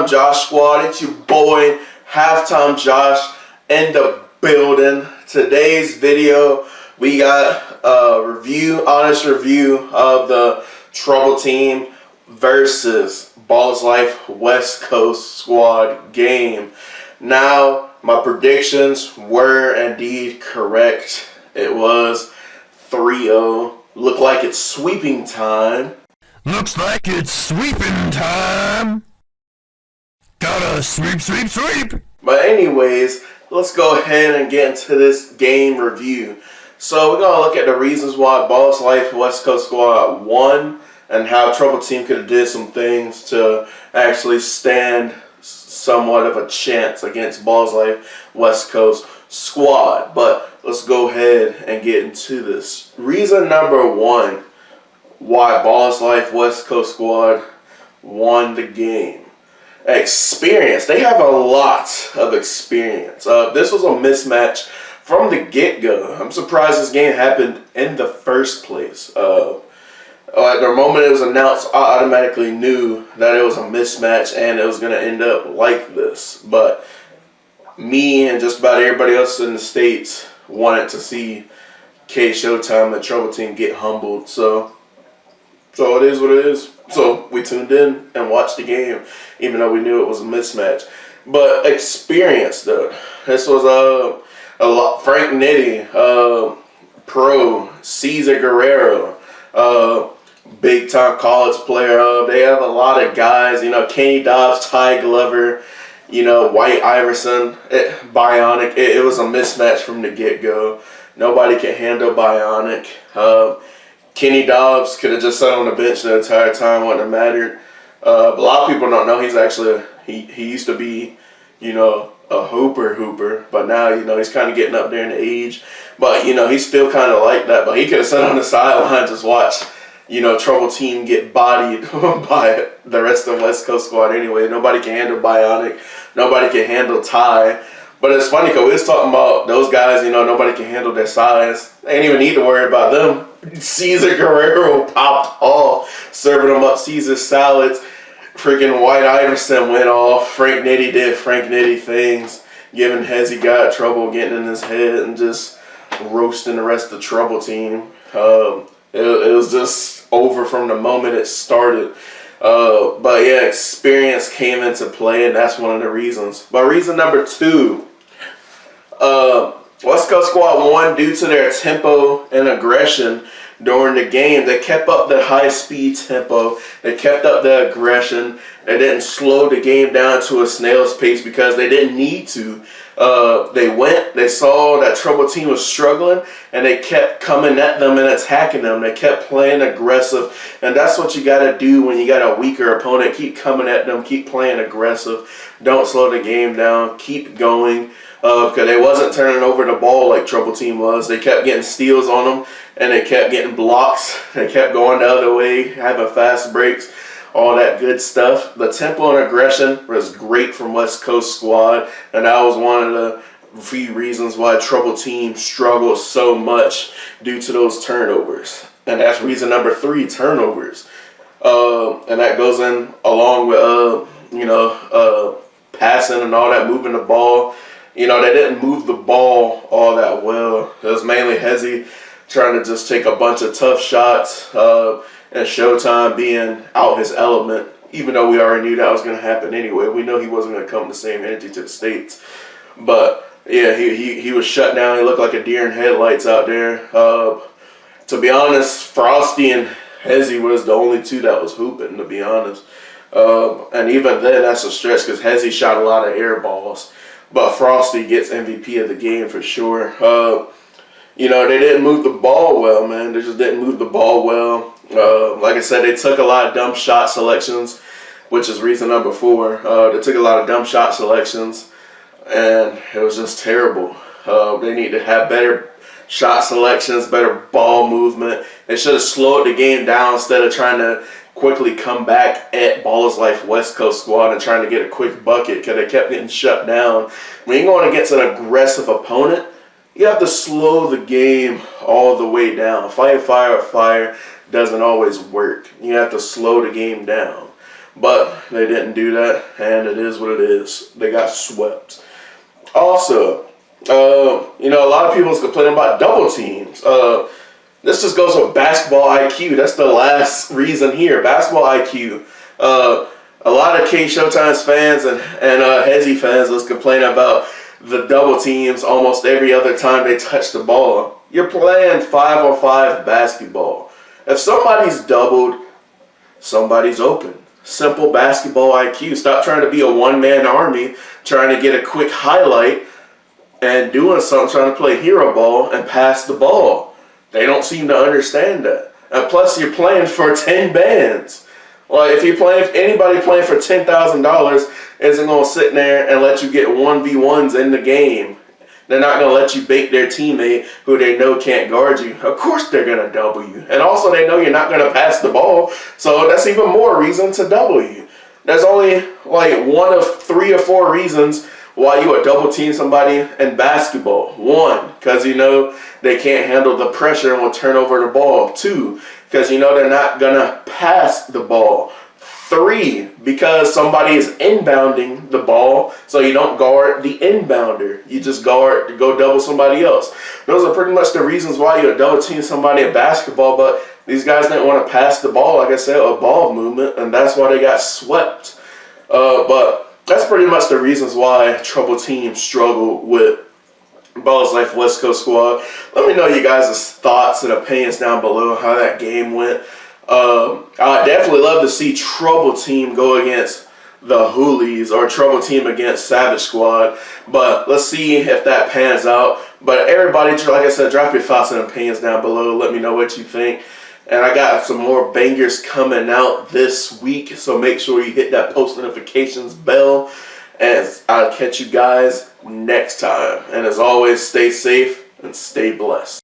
Halftime Josh squad. It's your boy, Halftime Josh, in the building. Today's video, we got a honest review of the Trouble Team versus Ballislife West Coast squad game. Now, my predictions were indeed correct. It was 3-0. Looked like it's sweeping time. Looks like it's sweeping time. Gotta sweep, sweep, sweep. But anyways, let's go ahead and get into this game review. So we're going to look at the reasons why Ballislife West Coast squad won and how Trouble Team could have did some things to actually stand somewhat of a chance against Ballislife West Coast squad. But let's go ahead and get into this. Reason number one why Ballislife West Coast squad won the game. Experience. They have a lot of experience. This was a mismatch from the get-go. I'm surprised this game happened in the first place. At the moment it was announced, I automatically knew that it was a mismatch and it was going to end up like this. But me and just about everybody else in the States wanted to see Kshowtime and Trouble Team get humbled. So it is what it is. So we tuned in and watched the game, even though we knew it was a mismatch. But experience, though. This was a lot. Frank Nitty, pro, Cesar Guerrero, big time college player. They have a lot of guys. You know, Kenny Dobbs, Ty Glover. You know, White Iverson, Bionic. It was a mismatch from the get go. Nobody can handle Bionic. Kenny Dobbs could have just sat on the bench the entire time, wouldn't have mattered. But a lot of people don't know he's actually, he used to be, you know, a hooper, but now, you know, he's kind of getting up there in the age. But, you know, he's still kind of like that. But he could have sat on the sideline, just watch, you know, Trouble Team get bodied by the rest of West Coast squad anyway. Nobody can handle Bionic. Nobody can handle Ty. But it's funny because we was talking about those guys, you know, nobody can handle their size. They ain't even need to worry about them. Cesar Guerrero popped off, serving them up Caesar salads. Freaking White Iverson went off. Frank Nitty did Frank Nitty things, giving Hezzy got trouble getting in his head and just roasting the rest of the Trouble Team. It was just over from the moment it started. But yeah, experience came into play, and that's one of the reasons. But reason number two, West Coast squad won due to their tempo and aggression during the game. They kept up the high-speed tempo. They kept up the aggression. They didn't slow the game down to a snail's pace because they didn't need to. They saw that Trouble Team was struggling, and they kept coming at them and attacking them. They kept playing aggressive, and that's what you got to do when you got a weaker opponent. Keep coming at them, keep playing aggressive. Don't slow the game down. Keep going. Because they wasn't turning over the ball like Trouble Team was. They kept getting steals on them, and they kept getting blocks. They kept going the other way, having fast breaks, all that good stuff. The tempo and aggression was great from West Coast squad, and that was one of the few reasons why Trouble Team struggled so much due to those turnovers. And that's reason number three, turnovers. And that goes in along with, passing and all that, moving the ball. You know, they didn't move the ball all that well. It was mainly Hezzy trying to just take a bunch of tough shots, and Showtime being out his element, even though we already knew that was going to happen anyway. We know he wasn't going to come the same energy to the States. But, yeah, he was shut down. He looked like a deer in headlights out there. To be honest, Frosty and Hezzy was the only two that was hooping, to be honest. And even then, that's a stretch because Hezzy shot a lot of air balls. But Frosty gets MVP of the game for sure. You know, they didn't move the ball well, man. They just didn't move the ball well. Like I said, they took a lot of dumb shot selections, which is reason number four. They took a lot of dumb shot selections, and it was just terrible. They need to have better shot selections, better ball movement. They should have slowed the game down instead of trying to quickly come back at Ballislife West Coast squad and trying to get a quick bucket because they kept getting shut down. When you're going against an aggressive opponent, you have to slow the game all the way down. Fighting fire with fire doesn't always work. You have to slow the game down. but they didn't do that, and it is what it is. They got swept. Also, you know, a lot of people's complaining about double teams. This just goes with basketball IQ. That's the last reason here. Basketball IQ. A lot of kshowtime's fans and Hezzy fans was complaining about the double teams almost every other time they touch the ball. You're playing 5-on-5 basketball. If somebody's doubled, somebody's open. Simple basketball IQ. Stop trying to be a one-man army, trying to get a quick highlight and doing something, trying to play hero ball and pass the ball. They don't seem to understand that. And plus, you're playing for 10 bands. Well, if anybody playing for $10,000 isn't going to sit there and let you get 1v1s in the game. They're not going to let you bait their teammate who they know can't guard you. Of course they're going to double you. And also they know you're not going to pass the ball. So that's even more reason to double you. There's only like 1 of 3 or 4 reasons why you would double team somebody in basketball. 1, because you know they can't handle the pressure and will turn over the ball. 2, because you know they're not going to pass the ball. 3, because somebody is inbounding the ball, so you don't guard the inbounder. You just go double somebody else. Those are pretty much the reasons why you would double team somebody in basketball, but these guys didn't want to pass the ball, like I said, a ball movement, and that's why they got swept. But that's pretty much the reasons why Trouble Team struggled with Ballislife West Coast squad. Let me know you guys' thoughts and opinions down below how that game went. I'd definitely love to see Trouble Team go against the Hoolies or Trouble Team against Savage Squad, but let's see if that pans out. But everybody, like I said, drop your thoughts and opinions down below. Let me know what you think. And I got some more bangers coming out this week, so make sure you hit that post notifications bell, and I'll catch you guys next time. And as always, stay safe and stay blessed.